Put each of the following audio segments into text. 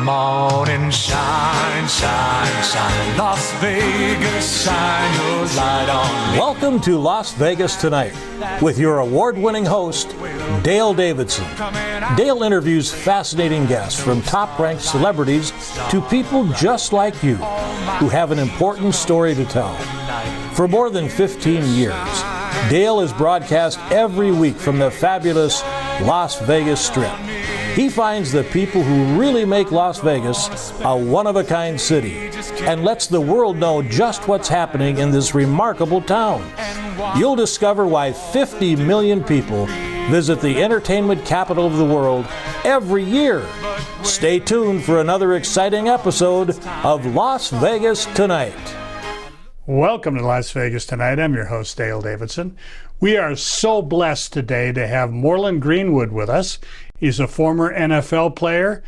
morning shine, shine, shine. Las Vegas, shine your light on me. Welcome to Las Vegas Tonight with your award-winning host, Dale Davidson. Dale interviews fascinating guests from top-ranked celebrities to people just like you who have an important story to tell. For more than 15 years, Dale has broadcast every week from the fabulous Las Vegas Strip. He finds the people who really make Las Vegas a one-of-a-kind city and lets the world know just what's happening in this remarkable town. You'll discover why 50 million people visit the entertainment capital of the world every year. Stay tuned for another exciting episode of Las Vegas Tonight. Welcome to Las Vegas Tonight. I'm your host, Dale Davidson. We are so blessed today to have Morlon Greenwood with us. He's a former NFL player.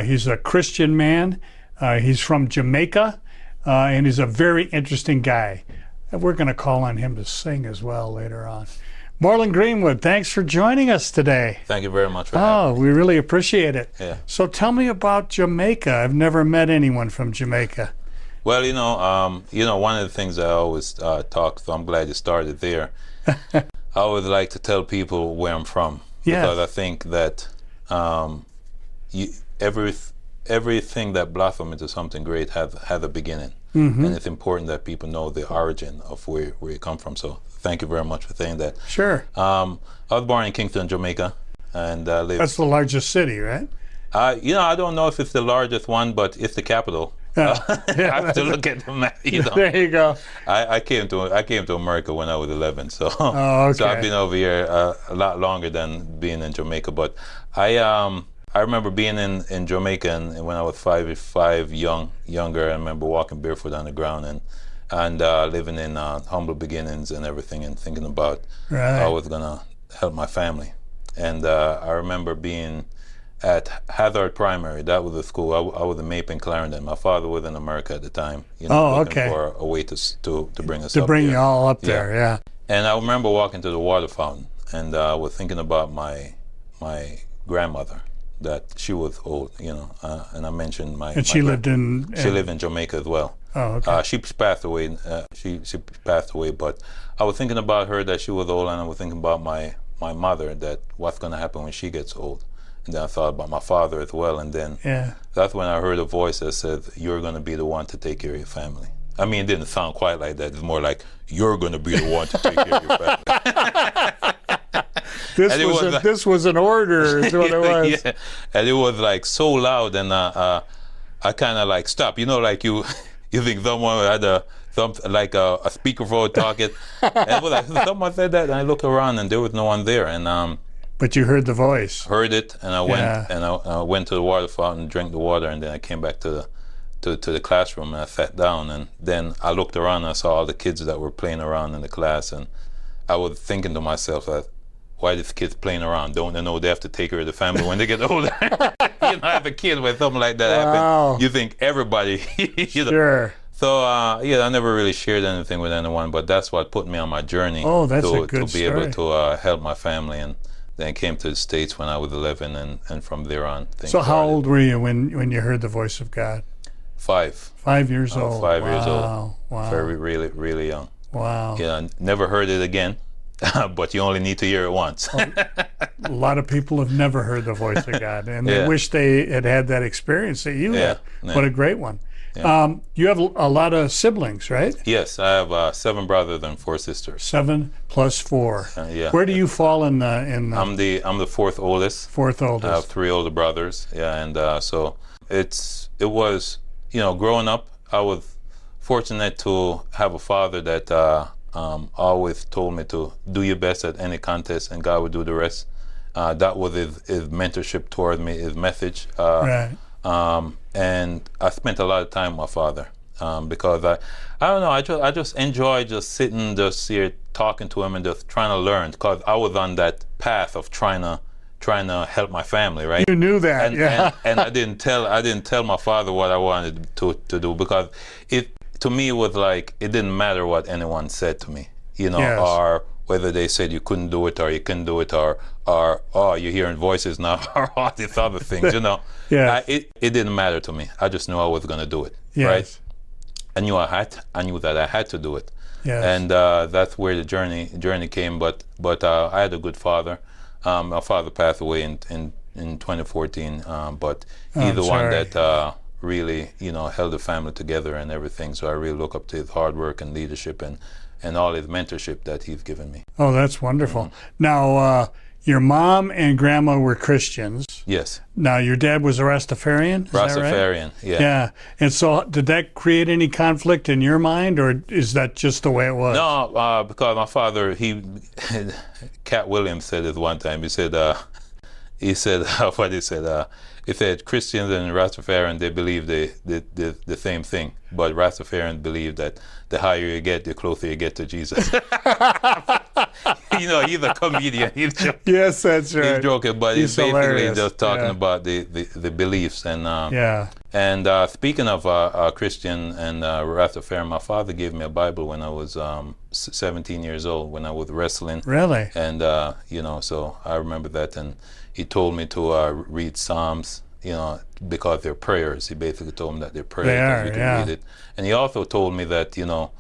He's a Christian man. He's from Jamaica, and he's a very interesting guy. And we're going to call on him to sing as well later on. Morlon Greenwood, thanks for joining us today. Thank you very much for having me. We really appreciate it. Yeah. So tell me about Jamaica. I've never met anyone from Jamaica. Well, one of the things I always talk, so I'm glad you started there. I always like to tell people where I'm from. Yes. Because I think that everything that blossoms into something great has a beginning. Mm-hmm. And it's important that people know the origin of where you come from. So thank you very much for saying that. Sure. I was born in Kingston, Jamaica. And lived. That's the largest city, right? I don't know if it's the largest one, but it's the capital. Yeah. I have to look at the map. There you go. I came to America when I was 11, so okay. So I've been over here a lot longer than being in Jamaica. But I remember being in Jamaica and when I was younger. I remember walking barefoot on the ground and living in humble beginnings and everything, and thinking about how I was gonna help my family. And I remember being at Hazard Primary. That was a school. I was in Mape and Clarendon. My father was in America at the time. Looking for a way to bring us up to bring there. you all up there. Yeah. And I remember walking to the water fountain, and I was thinking about my grandmother, that she was old, and I mentioned she lived in Jamaica as well. Oh, okay. She passed away. She passed away, but I was thinking about her, that she was old, and I was thinking about my mother, that what's going to happen when she gets old. And then I thought about my father as well, and then that's when I heard a voice that said, "You're going to be the one to take care of your family." I mean, it didn't sound quite like that. It's more like, "You're going to be the one to take care of your family." This was an order, is what it was. Yeah, and it was like so loud, and I kind of like stopped. Like you think someone had a speakerphone talking, and it was like someone said that, and I looked around, and there was no one there, and But you heard the voice. Heard it, and I went and I went to the water fountain, drank the water, and then I came back to the classroom, and I sat down, and then I looked around and I saw all the kids that were playing around in the class, and I was thinking to myself that, why are these kids playing around? Don't they know they have to take care of the family when they get older? As a kid, when something like that happens, you think everybody. Sure. So I never really shared anything with anyone, but that's what put me on my journey. Oh, that's a good to be story. able to help my family, and then came to the States when I was 11, and from there on, things So how started. old were you when you heard the voice of God? 5. 5 years old. 5 years old. Wow. Very, really, really young. Wow. Yeah, never heard it again, but you only need to hear it once. A lot of people have never heard the voice of God, and they wish they had that experience that you had. What a great one. Yeah. You have a lot of siblings, right? Yes, I have 7 brothers and 4 sisters. 7 plus 4. Yeah. Where do you fall in the? I'm the 4th oldest. 4th oldest. I have 3 older brothers. Yeah, and so it was growing up, I was fortunate to have a father that always told me to do your best at any contest, and God would do the rest. That was his mentorship towards me, his message. Right. And I spent a lot of time with my father because I don't know, I just enjoy just sitting just here talking to him and just trying to learn, because I was on that path of trying to help my family, right? You knew that, and I didn't tell my father what I wanted to do, because to me it was like it didn't matter what anyone said to me, or whether they said you couldn't do it or you couldn't do it, or oh, you're hearing voices now, or all these other things, you know. Yeah. It didn't matter to me. I just knew I was going to do it, Yes. right? I knew that I had to do it. Yes. And that's where the journey came. But I had a good father. My father passed away in 2014. But he's the one that really, you know, held the family together and everything. So I really look up to his hard work and leadership and all his mentorship that he's given me. Oh, that's wonderful. Now, your mom and grandma were Christians. Yes. Now, your dad was a Rastafarian? Is that right? Rastafarian, yeah. Yeah. And so did that create any conflict in your mind, or is that just the way it was? No, because my father, Cat Williams said it one time. He said, what he said, he said Christians and Rastafarian, they believe the same thing, but Rastafarian believe that the higher you get, the closer you get to Jesus. You know, he's a comedian. He's joking. Yes, that's right. He's joking, but he's basically hilarious. just talking about the beliefs. And yeah. And speaking of Christian and Rastafarian, my father gave me a Bible when I was 17 years old, when I was wrestling. Really? And, you know, so I remember that. And he told me to read Psalms, you know, because they're prayers. He basically told me that they're prayers. They are, you can yeah. read it. And he also told me that, you know,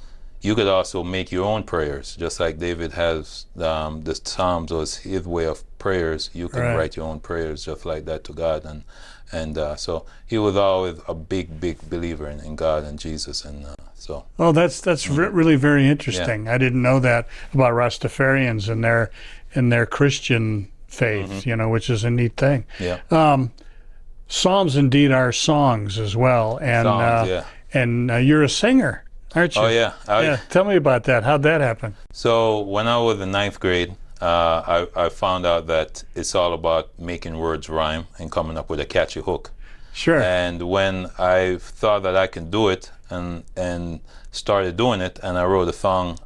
you could also make your own prayers, just like David has the Psalms was his way of prayers. You can write your own prayers just like that to God. And so he was always a big believer in God and Jesus. And so. Oh, that's really very interesting. Yeah. I didn't know that about Rastafarians and their Christian faith, you know, which is a neat thing. Yeah. Psalms indeed are songs as well. And songs, and you're a singer, aren't you? Oh, yeah. Yeah. Tell me about that. How'd that happen? So when I was in 9th grade, I found out that it's all about making words rhyme and coming up with a catchy hook. Sure. And when I thought that I can do it and started doing it, and I wrote a song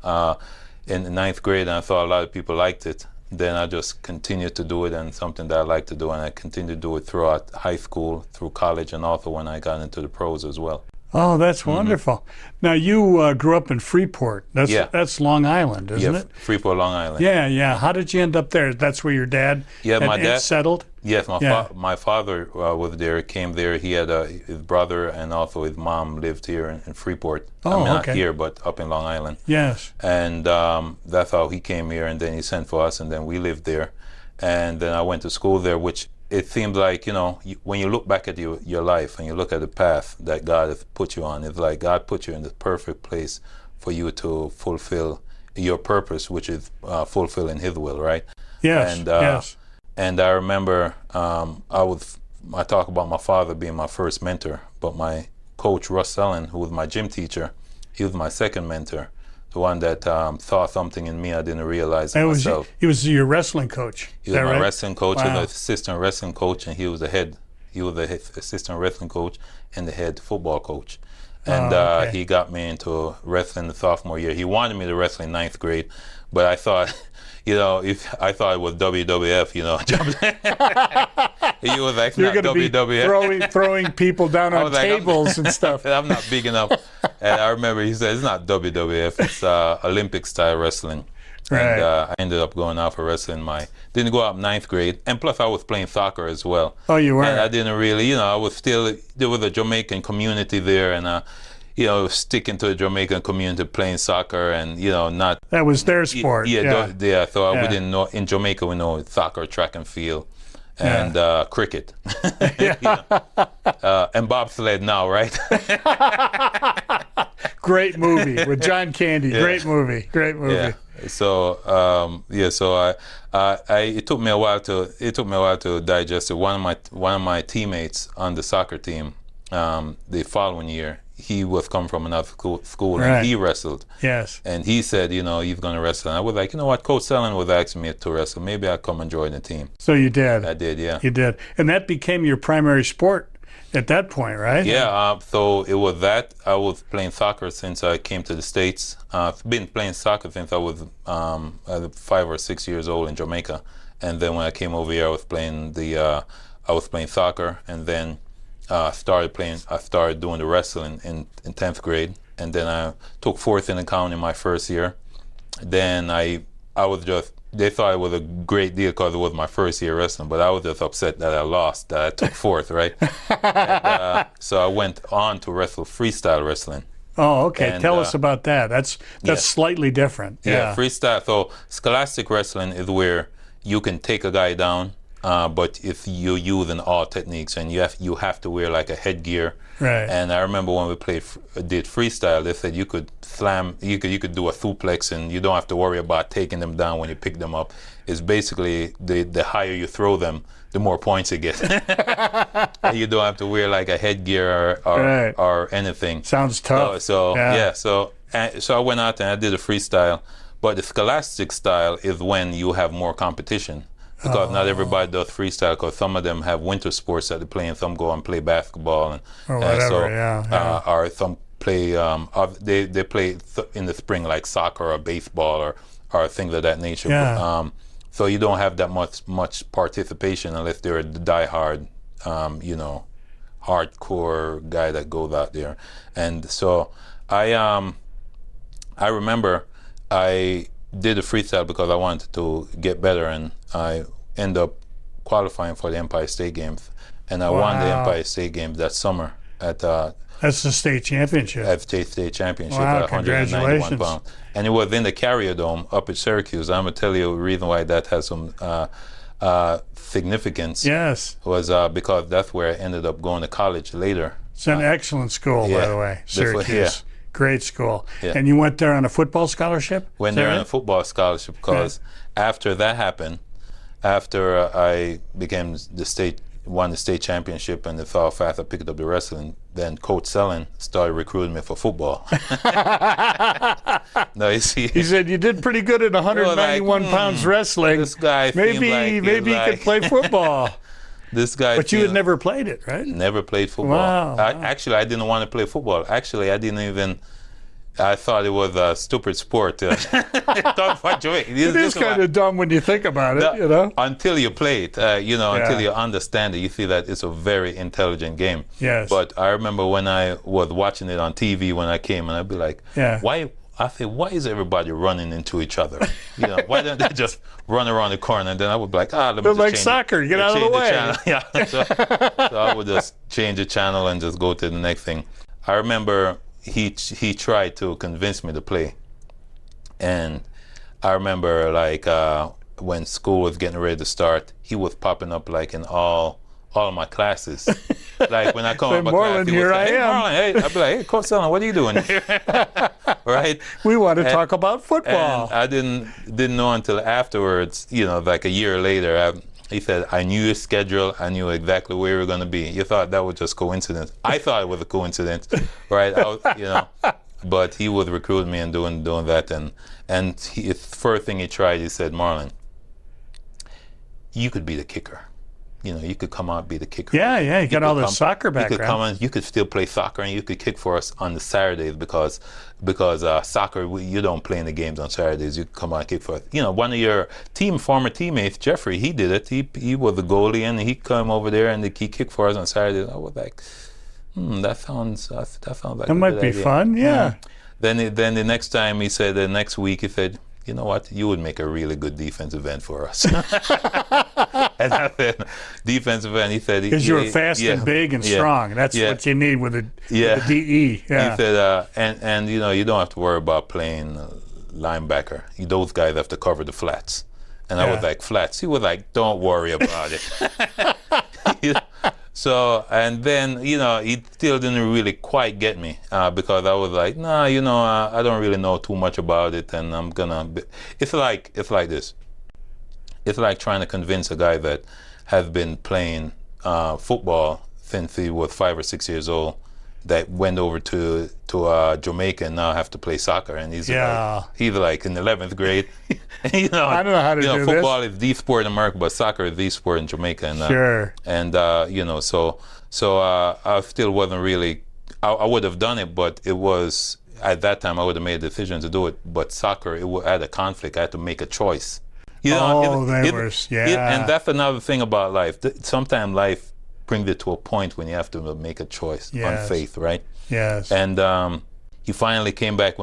in 9th grade, and I thought a lot of people liked it, then I just continued to do it, and something that I like to do, and I continued to do it throughout high school, through college, and also when I got into the pros as well. Oh, that's wonderful. Now, you grew up in Freeport. That's Long Island, isn't it? Freeport, Long Island. Yeah, yeah. How did you end up there? That's where your dad my dad settled? Yes, my father was there, came there. He had his brother and also his mom lived here in Freeport. Oh, I mean, okay. Not here, but up in Long Island. Yes. And that's how he came here, and then he sent for us, and then we lived there. And then I went to school there, which it seems like, you know, when you look back at your life and you look at the path that God has put you on, it's like God put you in the perfect place for you to fulfill your purpose, which is fulfilling His will, right? Yes, and, yes. And I remember I talk about my father being my first mentor, but my coach, Russ Ellen, who was my gym teacher, he was my second mentor, the one that saw something in me I didn't realize in myself. He was your wrestling coach. He was my right? wrestling coach, Wow. he was an assistant wrestling coach, and he was the head assistant wrestling coach and the head football coach. And okay. He got me into wrestling the sophomore year. He wanted me to wrestle in 9th grade, but I thought, you know, I thought it was WWF, you know. He was like, You're not WWF. Be throwing people down on tables and stuff. I'm not big enough. And I remember he said, it's not WWF, it's Olympic style wrestling. Right. And I ended up going out for wrestling didn't go up 9th grade. And plus I was playing soccer as well. Oh, you were? And I didn't really, you know, I was still, there was a Jamaican community there, and you know, sticking to the Jamaican community, playing soccer, and, you know, not... That was their sport. Yeah, so we didn't know, in Jamaica we know soccer, track and field, and cricket. You know? And bobsled now, right? Great movie with John Candy. Yeah. Great movie. Yeah. So it took me a while to digest it. One of my teammates on the soccer team, the following year, he was come from another school Right. and he wrestled. Yes. And he said, you know, he's going to wrestle. And I was like, you know what, Coach Sellen was asking me to wrestle. Maybe I'll come and join the team. So you did. I did, yeah. You did. And that became your primary sport at that point, right? Yeah, so it was that. I was playing soccer since I came to the States. I've been playing soccer since I was 5 or 6 years old in Jamaica. And then when I came over here, I was playing soccer, and then I started doing the wrestling in 10th grade, and then I took 4th in the county my first year. Then I they thought it was a great deal because it was my first year wrestling, but I was just upset that I lost, that I took fourth, right? And, so I went on to wrestle freestyle wrestling. Oh, okay. And, Tell us about that. That's slightly different. Yeah, freestyle. So scholastic wrestling is where you can take a guy down, but if you're using all techniques, and you have to wear like a headgear. Right. And I remember when we did freestyle, they said you could slam, you could do a suplex, and you don't have to worry about taking them down when you pick them up. It's basically the higher you throw them, the more points you get. You don't have to wear like a headgear or anything. Sounds tough. So I went out and I did a freestyle. But the scholastic style is when you have more competition, because not everybody does freestyle, because some of them have winter sports that they play, and some go and play basketball or whatever. Or some play they play in the spring like soccer or baseball or things of that nature. Yeah. But, so you don't have that much participation unless they're a diehard, hardcore guy that goes out there. And so I remember I did a freestyle because I wanted to get better, and I ended up qualifying for the Empire State Games, and I won the Empire State Games that summer at that's the state championship. At state championship Wow, at 191 congratulations. pounds, and it was in the Carrier Dome up at Syracuse. I'm gonna tell you a reason why that has some significance. Yes, was because that's where I ended up going to college later. It's an excellent school, by the way, Syracuse. Great school. Yeah. And you went there on a football scholarship? Went there on a football scholarship because after that happened, after I became won the state championship and how fast I picked up the wrestling, then Coach Sellen started recruiting me for football. No, you see, he said you did pretty good at 191 pounds wrestling. This guy, maybe you could play football. This guy, but you had never played it, right? Never played football. Wow. Actually, I didn't want to play football. Actually, I thought it was a stupid sport. It is kind of dumb when you think about it, Until you play it, until you understand it, you see that it's a very intelligent game. Yes. But I remember when I was watching it on TV when I came, and I'd be like, why? I say, why is everybody running into each other? Why don't they just run around the corner? And then I would be like, let me just like soccer, get out of the way. Yeah. So I would just change the channel and just go to the next thing. I remember he tried to convince me to play, and I remember like when school was getting ready to start, he was popping up like in all my classes. Like when I come up, Morlon, here I am. Morlon, hey, I'd be like, hey, Coach Sellen, what are you doing here? Right? We want to talk about football. And I didn't know until afterwards, like a year later. He said, I knew your schedule. I knew exactly where you were going to be. You thought that was just coincidence. I thought it was a coincidence, right? But he would recruit me and doing that. And the first thing he tried, he said, Morlon, you could be the kicker. You could come out, be the kicker. Yeah, you got all the soccer background. You could come in, you could still play soccer, and you could kick for us on the Saturdays because soccer, you don't play in the games on Saturdays. You could come out and kick for us. One of your former teammates, Jeffrey, he did it. He was the goalie, and he came over there and he kicked for us on Saturdays. I was like, that sounds like that might be fun. Yeah. Then the next time he said, the next week he said, you know what? You would make a really good defensive end for us. And I said, defensive end. He said, because you're fast and big and strong. That's what you need with a DE. Yeah. He said, and you don't have to worry about playing linebacker. Those guys have to cover the flats. And I was like, flats. He was like, don't worry about it. So, and then, he still didn't really quite get me because I was like, nah, I don't really know too much about it, and I'm gonna it's like this. It's like trying to convince a guy that has been playing football since he was 5 or 6 years old, that went over to Jamaica and now have to play soccer, and he's like in 11th grade. I don't know how to do football is the sport in America, but soccer is the sport in Jamaica. And, sure. And so I still wasn't really. I would have done it, but it was at that time I would have made a decision to do it. But soccer, I had a conflict. I had to make a choice. And that's another thing about life. Sometimes life brings it to a point when you have to make a choice on faith, right? Yes. And he finally came back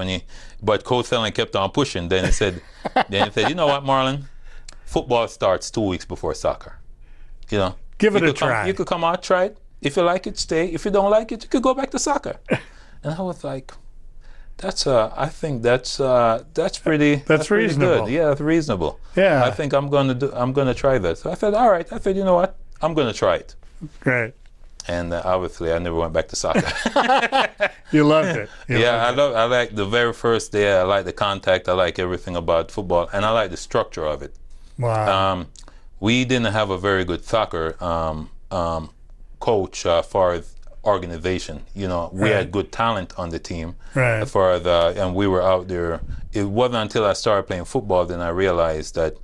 but Coach Sellen kept on pushing. Then he said, you know what, Morlon? Football starts 2 weeks before soccer. You know, give it a try. You could come out, try it. If you like it, stay. If you don't like it, you could go back to soccer. And I was like, I think that's pretty reasonable. Good. Yeah, that's reasonable. Yeah. I think I'm gonna try that. So I said, all right. I said, you know what? I'm gonna try it. Great. And obviously, I never went back to soccer. You loved it. I like the very first day. I like the contact. I like everything about football, and I like the structure of it. Wow. We didn't have a very good soccer coach as far as organization. You know, we had good talent on the team. Right. As far as and we were out there. It wasn't until I started playing football then I realized that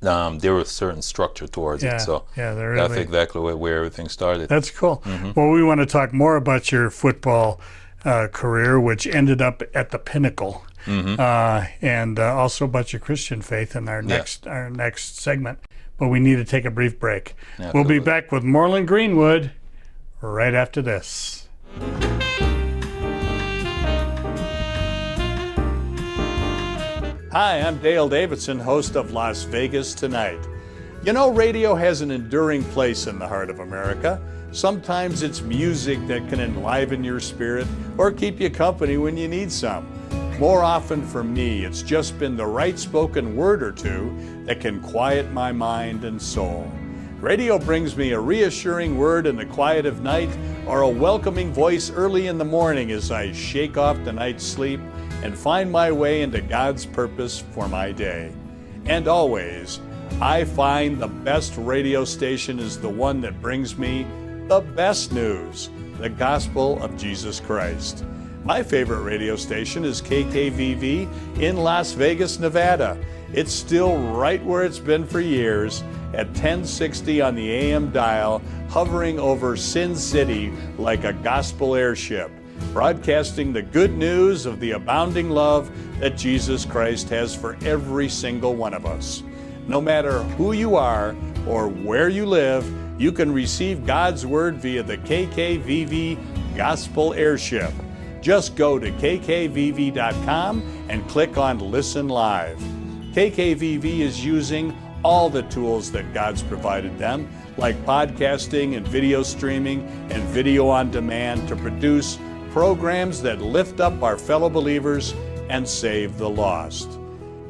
there was a certain structure towards it. So that's exactly where everything started. That's cool. Well, we want to talk more about your football career, which ended up at the pinnacle, and also about your Christian faith in our next segment. But we need to take a brief break. Absolutely. We'll be back with Morlon Greenwood right after this. Hi, I'm Dale Davidson, host of Las Vegas Tonight. You know, radio has an enduring place in the heart of America. Sometimes it's music that can enliven your spirit or keep you company when you need some. More often for me, it's just been the right spoken word or two that can quiet my mind and soul. Radio brings me a reassuring word in the quiet of night or a welcoming voice early in the morning as I shake off the night's sleep and find my way into God's purpose for my day. And always, I find the best radio station is the one that brings me the best news, the gospel of Jesus Christ. My favorite radio station is KKVV in Las Vegas, Nevada. It's still right where it's been for years, at 1060 on the AM dial, hovering over Sin City like a gospel airship, broadcasting the good news of the abounding love that Jesus Christ has for every single one of us. No matter who you are or where you live, you can receive God's Word via the KKVV Gospel Airship. Just go to kkvv.com and click on Listen Live. KKVV is using all the tools that God's provided them, like podcasting and video streaming and video on demand, to produce programs that lift up our fellow believers and save the lost.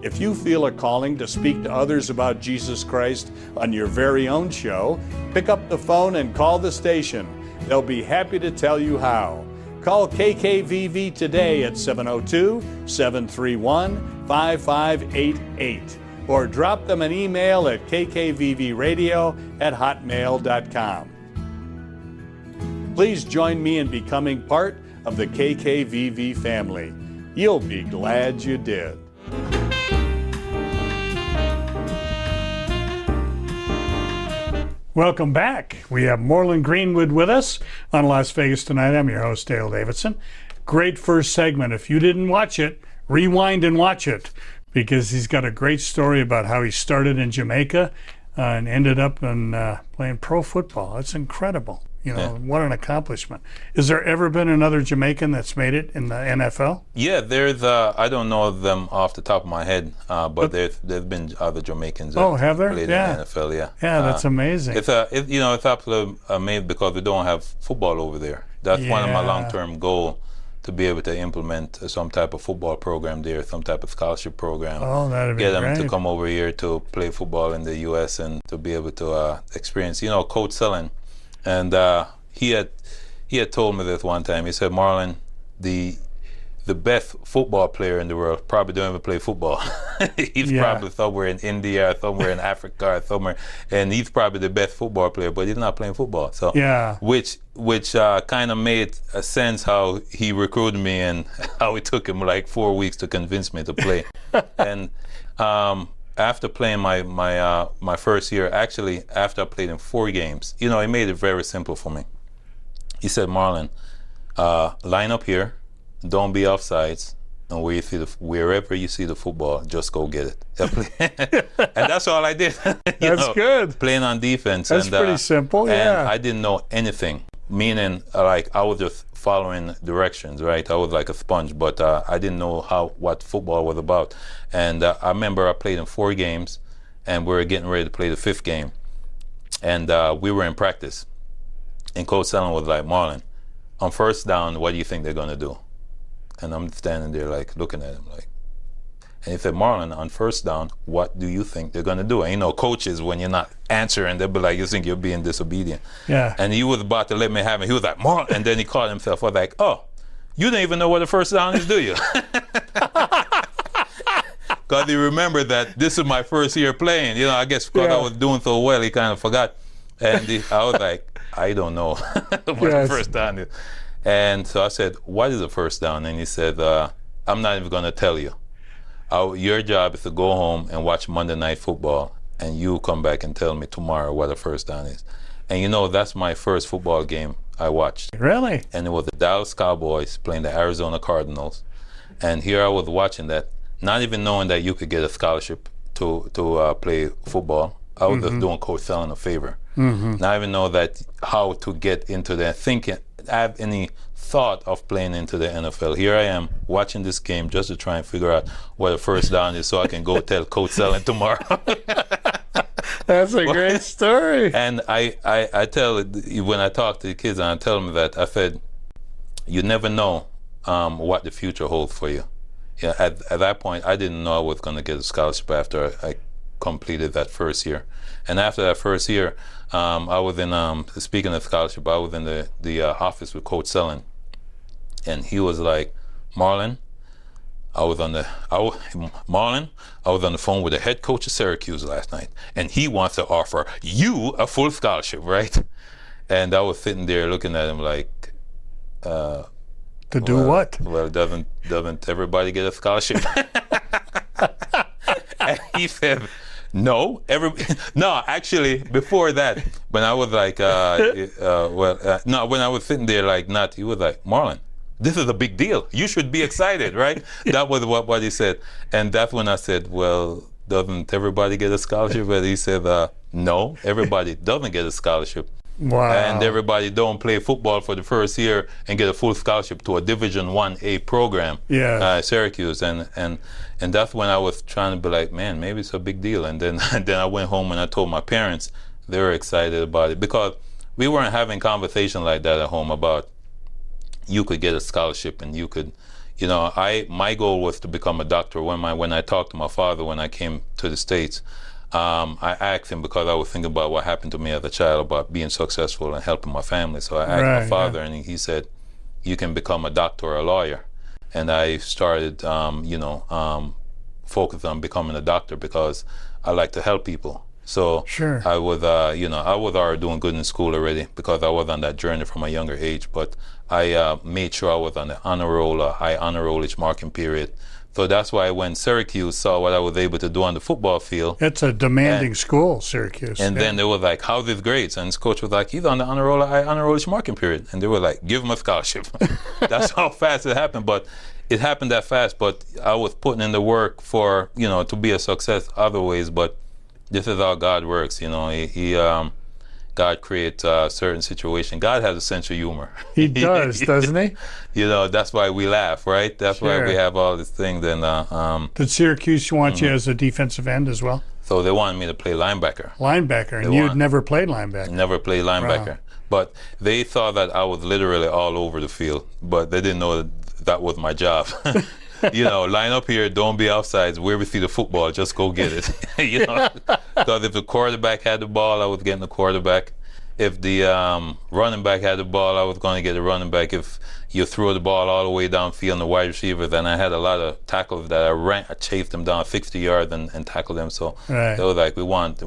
If you feel a calling to speak to others about Jesus Christ on your very own show, pick up the phone and call the station. They'll be happy to tell you how. Call KKVV today at 702-731-5588 or drop them an email at kkvvradio@hotmail.com. Please join me in becoming part of the KKVV family. You'll be glad you did. Welcome back. We have Morlon Greenwood with us on Las Vegas Tonight. I'm your host, Dale Davidson. Great first segment. If you didn't watch it, rewind and watch it, because he's got a great story about how he started in Jamaica and ended up in playing pro football. It's incredible. You know, what an accomplishment. Has there ever been another Jamaican that's made it in the NFL? Yeah, there's, I don't know them off the top of my head, but there's been other Jamaicans that have there? played in the NFL, yeah. Yeah, that's amazing. It's absolutely amazing because we don't have football over there. That's one of my long-term goals, to be able to implement some type of football program there, some type of scholarship program. Oh, that'd be great. Get them to come over here to play football in the U.S. and to be able to experience, Coach Sellen. And he had told me this one time. He said, Morlon, the best football player in the world probably don't even play football. He's probably somewhere in India, somewhere in Africa, or somewhere, and he's probably the best football player, but he's not playing football. So which kind of made a sense how he recruited me and how it took him like 4 weeks to convince me to play. And after playing my first year, actually after I played in 4 games, he made it very simple for me. He said, Morlon, line up here, don't be offsides, and wherever you see the football, just go get it. And that's all I did. That's good. Playing on defense. That's pretty simple, And I didn't know anything meaning like I was just following directions, right? I was like a sponge, but I didn't know what football was about. And I remember I played in 4 games, and we were getting ready to play the 5th game, and we were in practice. And Coach Sellen was like, Marlon, on first down, what do you think they're going to do? And I'm standing there like looking at him like, and he said, Marlon, on first down, what do you think they're going to do? And you know, coaches, when you're not answering, they'll be like, you think you're being disobedient. Yeah. And he was about to let me have it. He was like, Marlon, and then he caught himself. I was like, oh, you don't even know what a first down is, do you? Because he remembered that this is my first year playing. You know, I guess because I was doing so well, he kind of forgot. And I was like, I don't know what the first down is. And so I said, what is a first down? And he said, I'm not even going to tell you. Your job is to go home and watch Monday Night Football, and you come back and tell me tomorrow what a first down is. And you know, that's my first football game I watched. Really? And it was the Dallas Cowboys playing the Arizona Cardinals. And here I was watching that, not even knowing that you could get a scholarship to play football. I was just doing Coach Sellen a favor. Not even know that how to get into that, thinking, have any thought of playing into the NFL. Here I am watching this game just to try and figure out what a first down is so I can go tell Coach Sellen tomorrow. That's a great story. And I tell, when I talk to the kids and I tell them that, I said, you never know what the future holds for you. Yeah, at that point, I didn't know I was going to get a scholarship after I completed that first year. And after that first year, I was in, speaking of scholarship, I was in the office with Coach Sellen. And he was like, Marlon, I was on the phone with the head coach of Syracuse last night, and he wants to offer you a full scholarship, right? And I was sitting there looking at him like, to do what? Well, doesn't everybody get a scholarship? And he said, no, actually, before that, when I was like, when I was sitting there like, he was like, Marlon, this is a big deal. You should be excited, right? That was what he said. And that's when I said, well, doesn't everybody get a scholarship? But he said, no, everybody doesn't get a scholarship. Wow. And everybody don't play football for the first year and get a full scholarship to a Division 1A program, Syracuse. And that's when I was trying to be like, man, maybe it's a big deal. And then I went home and I told my parents. They were excited about it because we weren't having conversation like that at home about you could get a scholarship and you could, you know, my goal was to become a doctor. When I talked to my father when I came to the States, I asked him, because I was thinking about what happened to me as a child, about being successful and helping my family. So I asked my father, and he said, you can become a doctor or a lawyer. And I started, focus on becoming a doctor because I like to help people. So I was, I was already doing good in school already because I was on that journey from a younger age. But I made sure I was on the honor roll, high honor roll each marking period. So that's why when Syracuse saw what I was able to do on the football field. It's a demanding school, Syracuse. And then they were like, how's his grades? And his coach was like, he's on the honor roll, high honor roll each marking period. And they were like, give him a scholarship. That's how fast it happened. But it happened that fast. But I was putting in the work for, to be a success other ways. But this is how God works. God creates certain situations. God has a sense of humor. He does, doesn't he? That's why we laugh, right? That's why we have all these things. And did Syracuse want you as a defensive end as well? So they wanted me to play linebacker. And you'd never played linebacker. Never played linebacker. Wow. But they thought that I was literally all over the field. But they didn't know that was my job. Line up here, don't be offsides. Where we see the football, just go get it. Because if the quarterback had the ball, I was getting the quarterback. If the running back had the ball, I was going to get the running back. If you threw the ball all the way downfield, the wide receivers, and I had a lot of tackles that I chased them down 60 yards and tackled them. So they were like, we want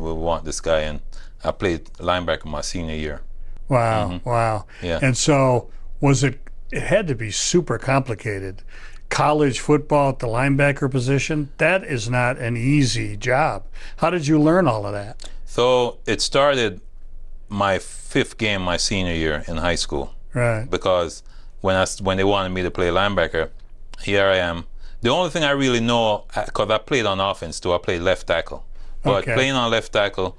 this guy. And I played linebacker my senior year. Wow, wow. Yeah. And so it had to be super complicated. College football at the linebacker position, that is not an easy job. How did you learn all of that? So it started my 5th game my senior year in high school. Right. Because when they wanted me to play linebacker, here I am. The only thing I really know, because I played on offense too, I played left tackle. But playing on left tackle,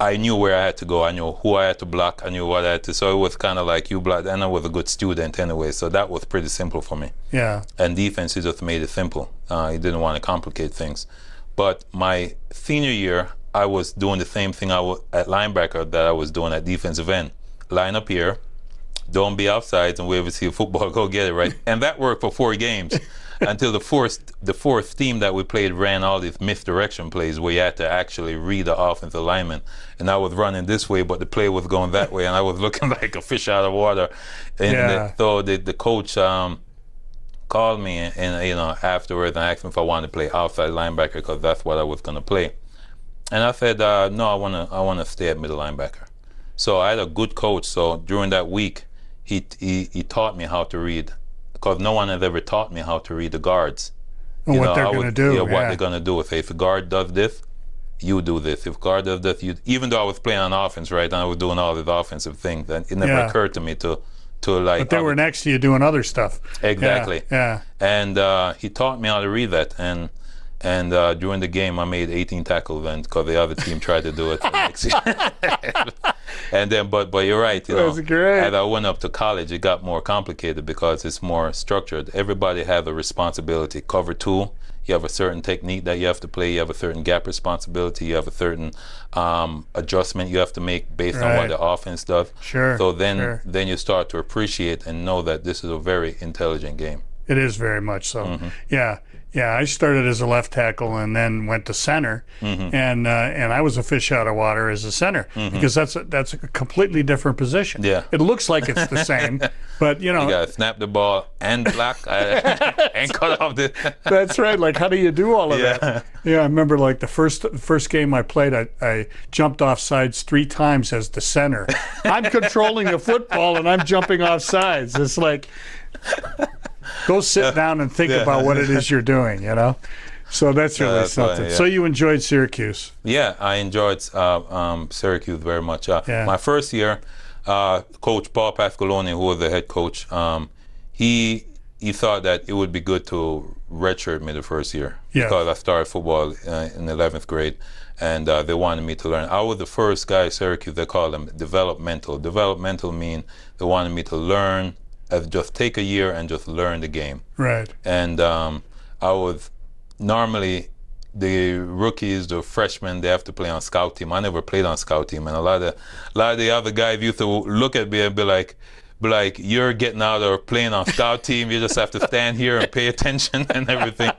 I knew where I had to go. I knew who I had to block. I knew what I had to. So it was kind of like you block, and I was a good student anyway. So that was pretty simple for me. Yeah. And defense, he just made it simple. He didn't want to complicate things. But my senior year, I was doing the same thing at linebacker that I was doing at defensive end. Line up here, don't be offsides, and wherever you see a football, go get it, right? And that worked for 4 games. Until the fourth team that we played ran all these misdirection plays where you had to actually read the offensive lineman. And I was running this way, but the play was going that way, and I was looking like a fish out of water. And so the coach called me and afterwards and asked me if I wanted to play outside linebacker because that's what I was going to play. And I said, no, I want to stay at middle linebacker. So I had a good coach. So during that week, he taught me how to read. Because no one has ever taught me how to read the guards. What they're going to do. Yeah, what they're going to do. If a guard does this, you do this. If guard does this, you. Even though I was playing on offense, right, and I was doing all these offensive things, and it never occurred to me to like. But they were next to you doing other stuff. Exactly. Yeah. And he taught me how to read that, and during the game, I made 18 tackles, and because the other team tried to do it. And then, but you're right. That's great. As I went up to college, it got more complicated because it's more structured. Everybody has a responsibility. Cover 2, you have a certain technique that you have to play. You have a certain gap responsibility. You have a certain adjustment you have to make based on what the offense does. Sure. So then you start to appreciate and know that this is a very intelligent game. It is very much so. Mm-hmm. Yeah, I started as a left tackle and then went to center, and I was a fish out of water as a center because that's a completely different position. Yeah, it looks like it's the same, but you gotta snap the ball and block and cut off the. That's right. Like, how do you do all of that? Yeah, I remember like the first game I played, I jumped off sides 3 times as the center. I'm controlling the football and I'm jumping off sides. It's like. Go sit down and think about what it is you're doing, So that's really something. Funny, So you enjoyed Syracuse? Yeah, I enjoyed Syracuse very much. My first year, Coach Paul Pasqualoni, who was the head coach, he thought that it would be good to redshirt me the first year because I started football in 11th grade, and they wanted me to learn. I was the first guy at Syracuse. They called them developmental. Developmental mean they wanted me to learn. Just take a year and just learn the game. Right. And I was normally the rookies, the freshmen, they have to play on scout team. I never played on scout team, and a lot of the other guys used to look at me and be like, you're getting out or playing on scout team. You just have to stand here and pay attention and everything.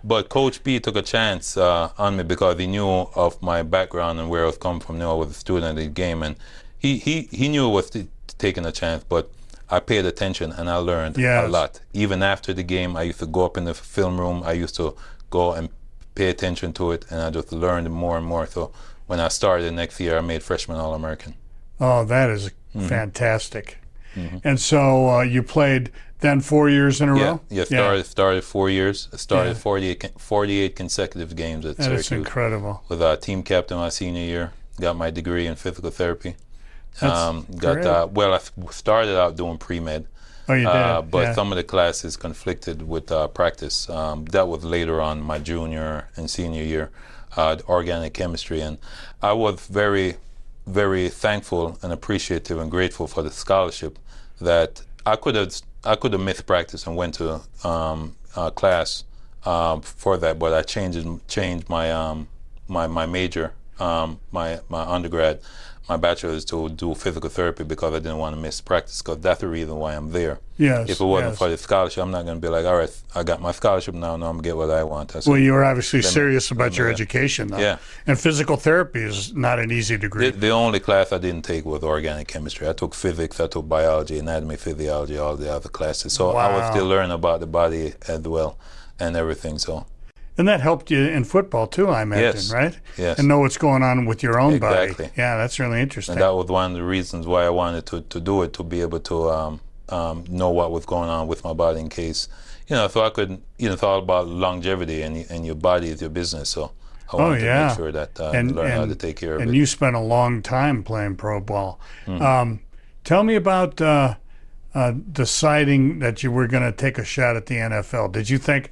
But Coach P took a chance on me because he knew of my background and where I was coming from. I was a student of the game, and he knew it was taking a chance, but I paid attention and I learned a lot. Even after the game, I used to go up in the film room. I used to go and pay attention to it, and I just learned more and more. So when I started the next year, I made freshman All-American. Oh, that is fantastic. And so you played then 4 years in a row? Yeah, started 4 years. I started 48 consecutive games at Syracuse. That's incredible. With team captain my senior year. Got my degree in physical therapy. I started out doing pre-med. Oh, you did? But some of the classes conflicted with practice. That was later on, my junior and senior year, organic chemistry. And I was very, very thankful and appreciative and grateful for the scholarship that I could have missed practice and went to class for that, but I changed my my major, my undergrad. My bachelor's to do physical therapy because I didn't want to miss practice, because that's the reason why I'm there. Yes. If it wasn't for the scholarship, I'm not going to be like, all right, I got my scholarship now, I'm going to get what I want. Well, you were obviously serious about your education, though. Yeah. And physical therapy is not an easy degree. The only class I didn't take was organic chemistry. I took physics, I took biology, anatomy, physiology, all the other classes. So I was still learning about the body as well and everything, so. And that helped you in football too, I imagine, right? Yes. And know what's going on with your own body. Yeah, that's really interesting. And that was one of the reasons why I wanted to do it, to be able to know what was going on with my body in case, so I could, it's all about longevity, and your body is your business. So I wanted to make sure that I learn how to take care of it. And you spent a long time playing pro ball. Tell me about deciding that you were going to take a shot at the NFL. Did you think,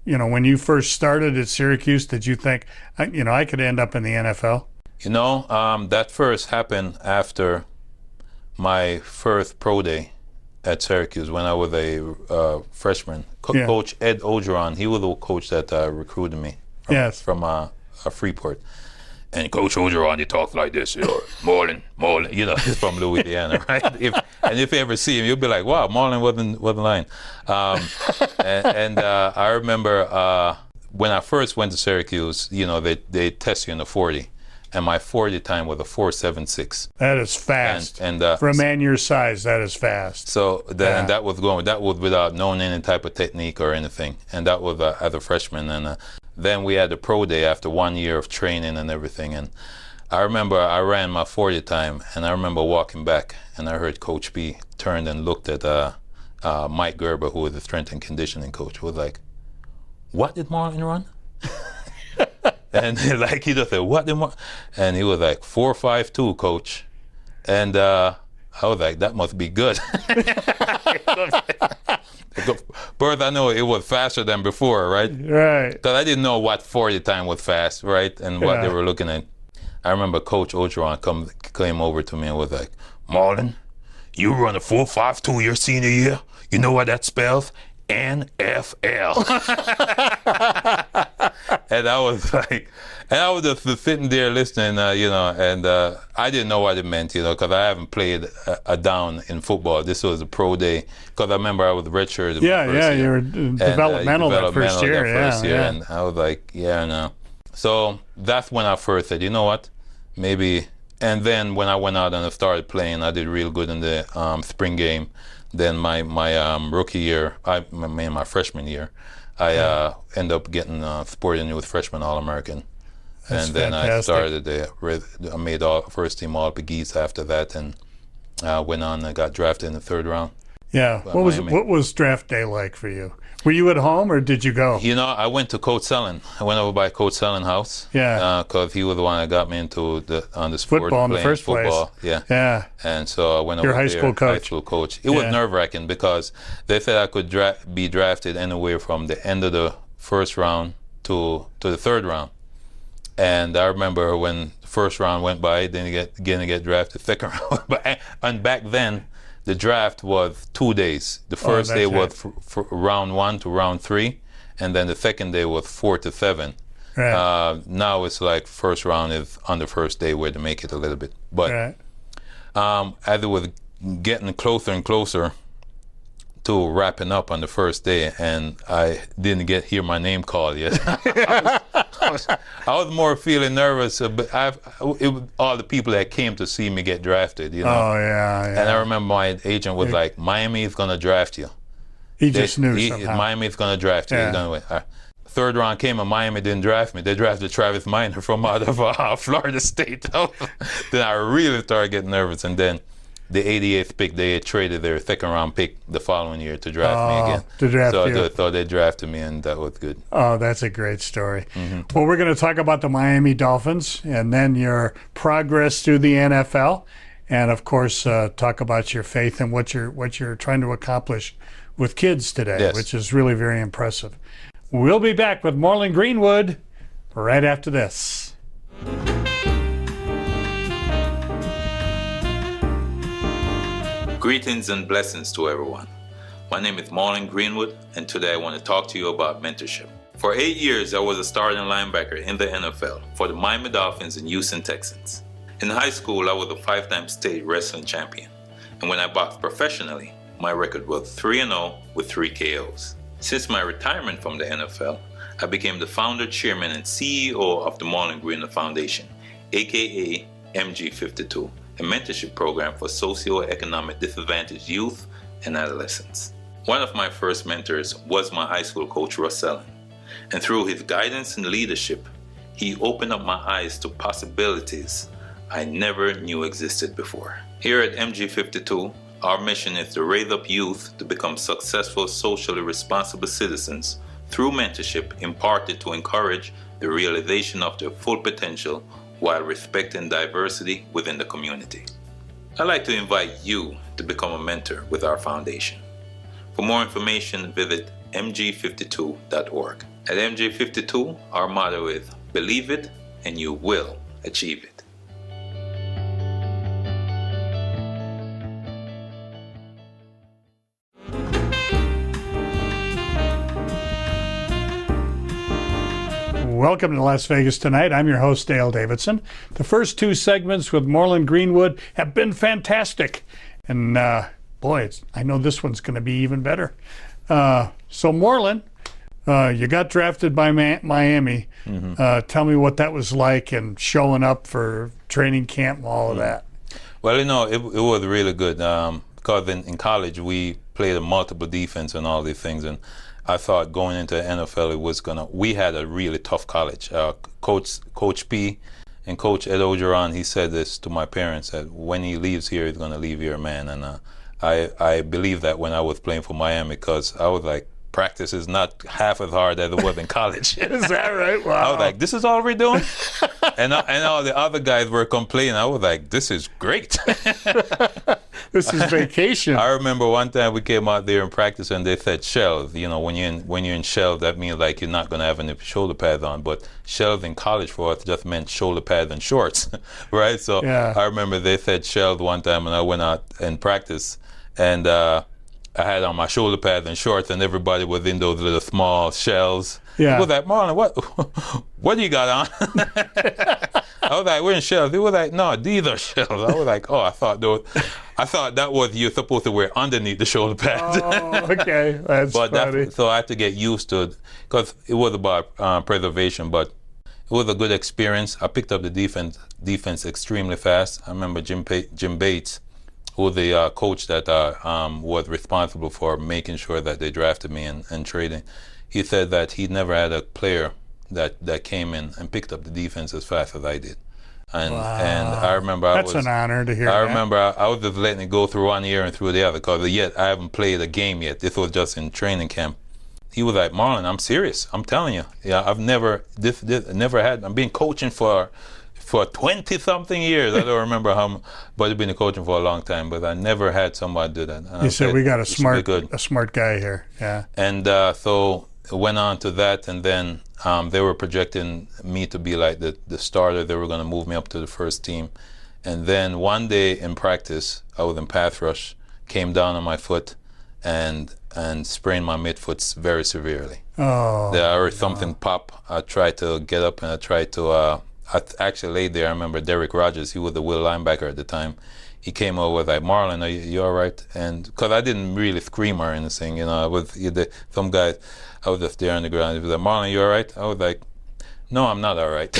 when you first started at Syracuse, did you think, I could end up in the NFL? You know, that first happened after my first pro day at Syracuse when I was a freshman. Coach Ed Ogeron, he was the coach that recruited me from Freeport. And Coach Ogeron, he talks like this, Morlon, you know, he's from Louisiana, right? If you ever see him, you'll be like, wow, Morlon wasn't lying. I remember when I first went to Syracuse, you know, they test you in the 40. And my 40 time was a 4.76. That is fast. And for a man your size, that is fast. So and that was without knowing any type of technique or anything. And that was as a freshman. And then we had the pro day after 1 year of training and everything. And I remember I ran my 40 time, and I remember walking back, and I heard Coach B turned and looked at Mike Gerber, who was the strength and conditioning coach, was like, "What did Morlon run?" And like he just said, "What did Morlon?" And he was like, 4.52, coach. And I was like, that must be good. First, I know it was faster than before, right? Right. Because I didn't know what 40 time was fast, right? And what they were looking at. I remember Coach Ogeron came over to me and was like, "Morlon, you run a 4.52 your senior year. You know what that spells? NFL." And I was like, and I was just sitting there listening, you know, and I didn't know what it meant, you know, because I haven't played a down in football. This was a pro day, because I remember I was redshirted. You were developmental that first year. And I was like, no. So that's when I first said, you know what, maybe. And then when I went out and I started playing, I did real good in the spring game. Then my rookie year, my freshman year, I ended up getting Sporting Youth Freshman All-American. And then fantastic. I made first team All-Big East after that, and went on and got drafted in the 3rd round. Yeah. What was draft day like for you? Were you at home or did you go? You know, I went to Coach Sellen. I went over by Coach Sellen's house. Yeah. Because he was the one that got me into the sport. Football in the first place. Yeah. Yeah. And so I went over there. Your high school coach. It was nerve-wracking because they said I could be drafted anywhere from the end of the 1st round to the 3rd round. And I remember when the 1st round went by, then you get drafted 2nd round. And back then, the draft was 2 days. The first day was for round 1 to round 3, and then the second day was 4 to 7. Right. Now it's like first round is on the first day where they make it a little bit. But as it was getting closer and closer to wrapping up on the first day, and I didn't hear my name called yet. I was more feeling nervous, but it was all the people that came to see me get drafted, you know. Oh, yeah. And I remember my agent was like, "Miami is going to draft you." He just knew somehow. Miami is going to draft you. Yeah. He's gonna win. 3rd round came and Miami didn't draft me. They drafted Travis Minor from out of Florida State. Then I really started getting nervous, and then the 88th pick, they traded their 2nd round pick the following year to draft me again. To draft you. So they drafted me, and that was good. Oh, that's a great story. Mm-hmm. Well, we're going to talk about the Miami Dolphins and then your progress through the NFL, and of course talk about your faith and what you're trying to accomplish with kids today, which is really very impressive. We'll be back with Morlon Greenwood right after this. Greetings and blessings to everyone. My name is Morlon Greenwood, and today I want to talk to you about mentorship. For 8 years, I was a starting linebacker in the NFL for the Miami Dolphins and Houston Texans. In high school, I was a 5-time state wrestling champion, and when I boxed professionally, my record was 3-0 with 3 KOs. Since my retirement from the NFL, I became the founder, chairman, and CEO of the Morlon Greenwood Foundation, aka MG52. A mentorship program for socioeconomic disadvantaged youth and adolescents. One of my first mentors was my high school coach, Russ Sellen, and through his guidance and leadership, he opened up my eyes to possibilities I never knew existed before. Here at MG52, our mission is to raise up youth to become successful, socially responsible citizens through mentorship imparted to encourage the realization of their full potential while respecting diversity within the community. I'd like to invite you to become a mentor with our foundation. For more information, visit mg52.org. At MG52, our motto is, believe it and you will achieve it. Welcome to Las Vegas Tonight. I'm your host, Dale Davidson. The first two segments with Morlon Greenwood have been fantastic. And boy, I know this one's going to be even better. So Morlon, you got drafted by Miami. Tell me what that was like and showing up for training camp and all of that. Well, it was really good because in college we played a multiple defense and all these things, and I thought going into the NFL we had a really tough college. Coach P and Coach Ed Ogeron, he said this to my parents, that when he leaves here, he's going to leave here a man. And I believe that when I was playing for Miami, because I was like, practice is not half as hard as it was in college. Is that right? Wow. I was like, this is all we're doing? and all the other guys were complaining. I was like, this is great. This is vacation. I remember one time we came out there in practice and they said shells. When you're in shells, that means like you're not going to have any shoulder pads on. But shells in college for us just meant shoulder pads and shorts, right? So yeah. I remember they said shells one time, and I went out in practice, and I had on my shoulder pads and shorts, and everybody was in those little small shells. Yeah. I was like, Marlon, what do you got on? I was like, we're in shells. He was like, no, these are shells. I was like, oh, I thought that was you're supposed to wear underneath the shoulder pads. Oh, okay, that's funny. So I had to get used to it, because it was about preservation, but it was a good experience. I picked up the defense extremely fast. I remember Jim Bates, who was the coach that was responsible for making sure that they drafted me and trading. He said that he'd never had a player that came in and picked up the defense as fast as I did. And I remember that's an honor to hear. I remember I was just letting it go through one ear and through the other, because yet I haven't played a game yet. This was just in training camp. He was like, Marlon, I'm serious. I'm telling you. Yeah, I've never had. I've been coaching for 20-something years. I don't remember how, but I've been coaching for a long time. But I never had somebody do that. And he said, we got a smart guy here. Yeah. And so it went on to that, and then they were projecting me to be like the starter. They were going to move me up to the first team. And then one day in practice, I was in pass rush, came down on my foot, and sprained my midfoot very severely. Oh. I heard something pop. I tried to get up, and I actually laid there. I remember Derek Rogers, he was the will linebacker at the time. He came over, was like, Marlon, are you all right? And because I didn't really scream or anything, I was some guys. I was just there on the ground. He was like, Marlon, you all right? I was like, no, I'm not all right.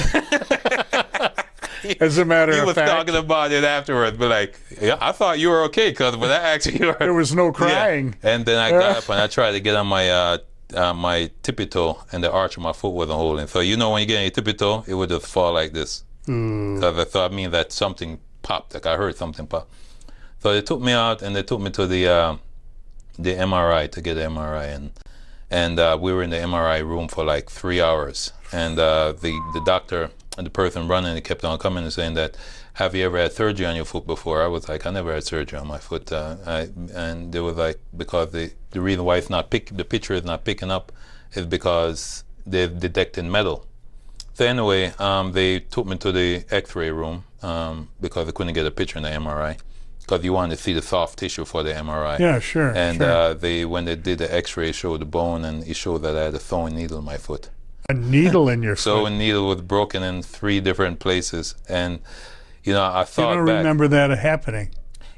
As a matter of fact, he was talking about it afterwards, but like, yeah, I thought you were okay, because when I actually there was no crying. Yeah. And then I got up and I tried to get on my tippy toe, and the arch of my foot wasn't holding. So when you get on your tippy toe, it would just fall like this. Because I thought, that something popped, like I heard something pop. So they took me out and they took me to the MRI to get the MRI, and we were in the MRI room for like 3 hours, and the doctor and the person running it kept on coming and saying that, have you ever had surgery on your foot before? I was like, I never had surgery on my foot. And they was like, because the reason why the picture is not picking up is because they've detected metal. So anyway, they took me to the X-ray room because they couldn't get a picture in the MRI, because you wanted to see the soft tissue for the MRI. Yeah, sure. And sure. When they did the X-ray, showed the bone, and it showed that I had a sewing needle in my foot. A needle in your foot? So a needle was broken in 3 different places. And, I thought back. You don't remember that happening?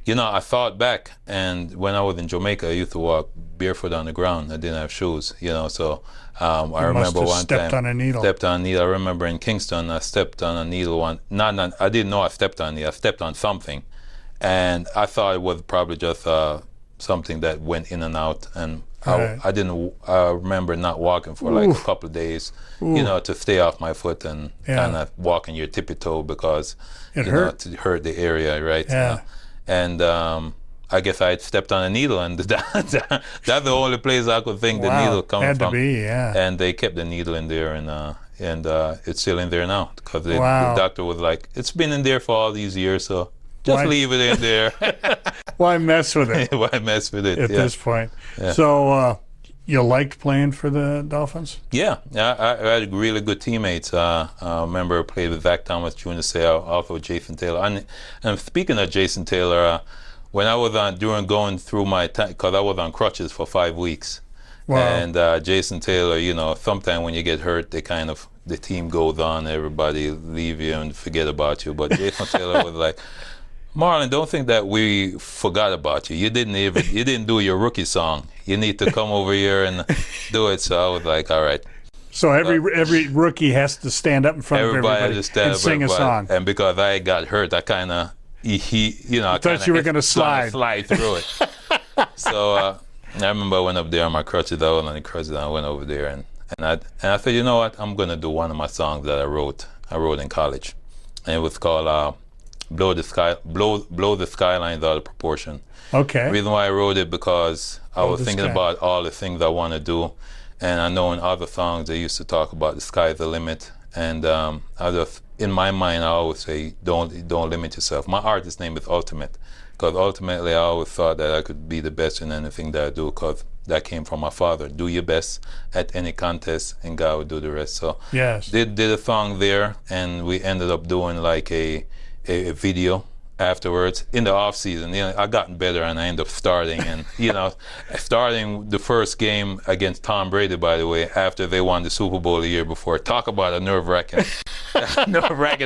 I thought back, and when I was in Jamaica, I used to walk barefoot on the ground. I didn't have shoes, so I remember one time. Stepped on a needle. Stepped on a needle. I remember in Kingston, I stepped on a needle I didn't know I stepped on a needle. I stepped on something, and I thought it was probably just something that went in and out, and right. I remember not walking for like a couple of days, to stay off my foot and kind of walking your tippy toe, because it hurt. To hurt the area, right? Yeah. And I guess I had stepped on a needle, and that's the only place I could think the needle coming had from. To be, yeah. And they kept the needle in there, and it's still in there now, because the doctor was like, it's been in there for all these years, so just leave it in there. Why mess with it? Why mess with it at this point? Yeah. So you liked playing for the Dolphins? Yeah, I had really good teammates. I remember I played with Zach Thomas Jr., also Jason Taylor. And speaking of Jason Taylor, when I was going through my time, because I was on crutches for 5 weeks. Wow. And Jason Taylor, sometimes when you get hurt, they kind of the team goes on, everybody leave you and forget about you. But Jason Taylor was like, Morlon, don't think that we forgot about you. You didn't do your rookie song. You need to come over here and do it. So I was like, all right. So every rookie has to stand up in front of everybody and sing a song. And because I got hurt, I kind of, I thought you were going to slide through it. So I remember I went up there on my crutches. I was on the crutches, and I went over there, and I said, you know what? I'm going to do one of my songs that I wrote in college, and it was called "Blow the Skylines Out of Proportion." Okay. The reason why I wrote it because I was thinking about all the things I want to do. And I know in other songs they used to talk about the sky's the limit, and in my mind I always say don't limit yourself. My artist name is Ultimate, because ultimately I always thought that I could be the best in anything that I do, because that came from my father. Do your best at any contest, and God will do the rest. So yes, did a song there, and we ended up doing like a video afterwards in the off season. I gotten better, and I ended up starting, and starting the first game against Tom Brady, by the way, after they won the Super Bowl the year before. Talk about a nerve-wracking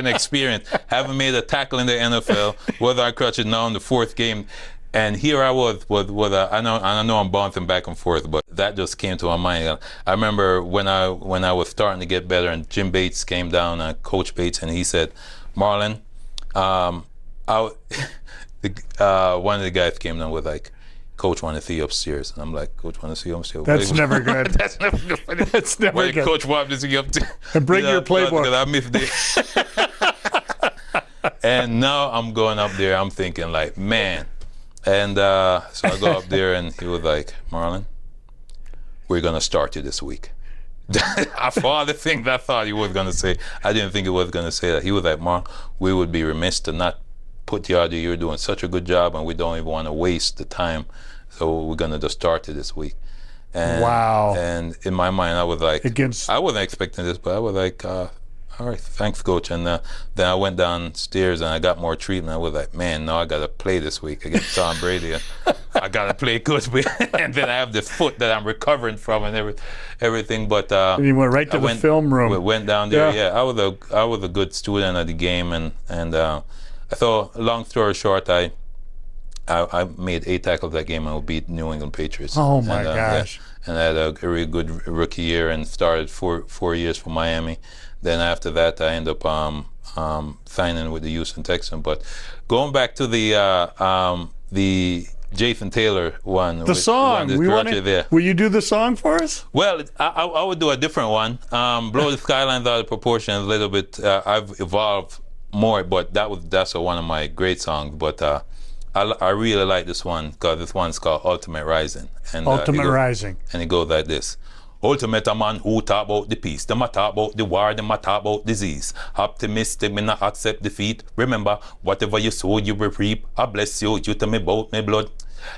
experience. Haven't made a tackle in the NFL. Was our crutches now in the fourth game, and here I was. I know I'm bouncing back and forth, but that just came to my mind. I remember when I was starting to get better, and Jim Bates came down, Coach Bates, and he said, Morlon, one of the guys came down with like, Coach want to see you upstairs, and I'm like, Coach want to see you upstairs. That's never good. That's never good. That's never good. Coach want to see you upstairs. And bring your playbook. Because I missed it. And now I'm going up there. I'm thinking like, man. And so I go up there, and he was like, Morlon, we're gonna start you this week. For all the things I thought he was gonna say, I didn't think he was gonna say that. He was like, Morlon, we would be remiss to not put you out there. You're doing such a good job, and we don't even want to waste the time. So we're gonna just start it this week. And, wow. And in my mind, I was like, I wasn't expecting this, but I was like, all right, thanks, Coach. And then I went downstairs and I got more treatment. I was like, man, now I gotta play this week against Tom Brady. And I gotta play good, and then I have this foot that I'm recovering from and everything. But and you went right to the film room. Went down there. Yeah, I was a good student of the game, and so long story short, I made 8 tackles that game, and we beat New England Patriots. Oh my gosh! Yeah, and I had a very good rookie year, and started 4 years for Miami. Then after that, I ended up signing with the Houston Texans. But going back to the Jason Taylor one, the song. Will you do the song for us? Well, I would do a different one. Blow the Skylines Out of Proportion a little bit. I've evolved more, but that's one of my great songs. But I really like this one, because this one's called Ultimate Rising. And Rising. And it goes like this. Ultimate, a man who talk about the peace. Them a talk about the war, them a talk about disease. Optimistic, me not accept defeat. Remember, whatever you sow, you will reap. I bless you, you to me both me blood.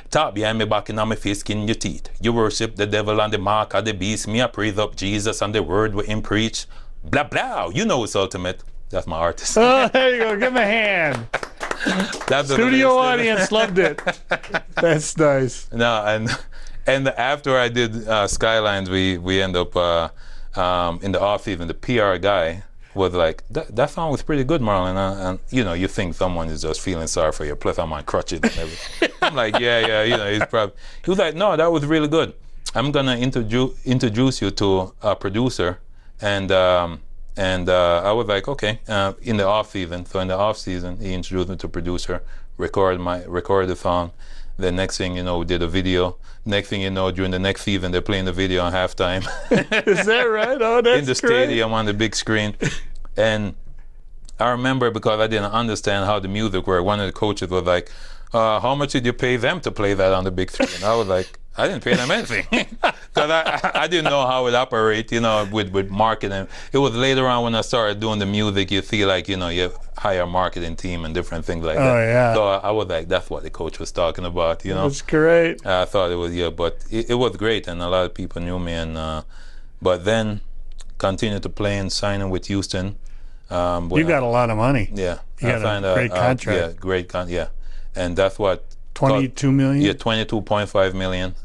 Talk behind me back and on my face, skin your teeth. You worship the devil and the mark of the beast. Me I praise up Jesus and the word we him preach. Blah, blah, you know it's Ultimate. That's my artist. Oh, there you go. Give him a hand. Studio audience loved it. That's nice. No, and after I did Skylines, we end up in the off season. The PR guy was like, "That song was pretty good, Morlon." And you think someone is just feeling sorry for you. Plus, I'm on crutches and everything. I'm like, yeah. He was like, "No, that was really good. I'm gonna introduce you to a producer." And I was like, okay. In the off season, he introduced me to a producer, recorded the song. The next thing you know, we did a video. Next thing you know, during the next season, they're playing the video on halftime. Is that right? Oh, that's in the stadium on the big screen. And I remember, because I didn't understand how the music worked, one of the coaches was like, how much did you pay them to play that on the big screen? I was like, I didn't pay them anything, because I didn't know how it operates, with marketing. It was later on when I started doing the music, you see, like, you hire a marketing team and different things like that. Oh, yeah. So I was like, that's what the coach was talking about, That's great. I thought it was, but it was great, and a lot of people knew me. And but then continued to play and signing with Houston. You got a lot of money. Yeah. You got a great contract. Yeah, great contract. And that's what. 22 million? Yeah, 22.5 million.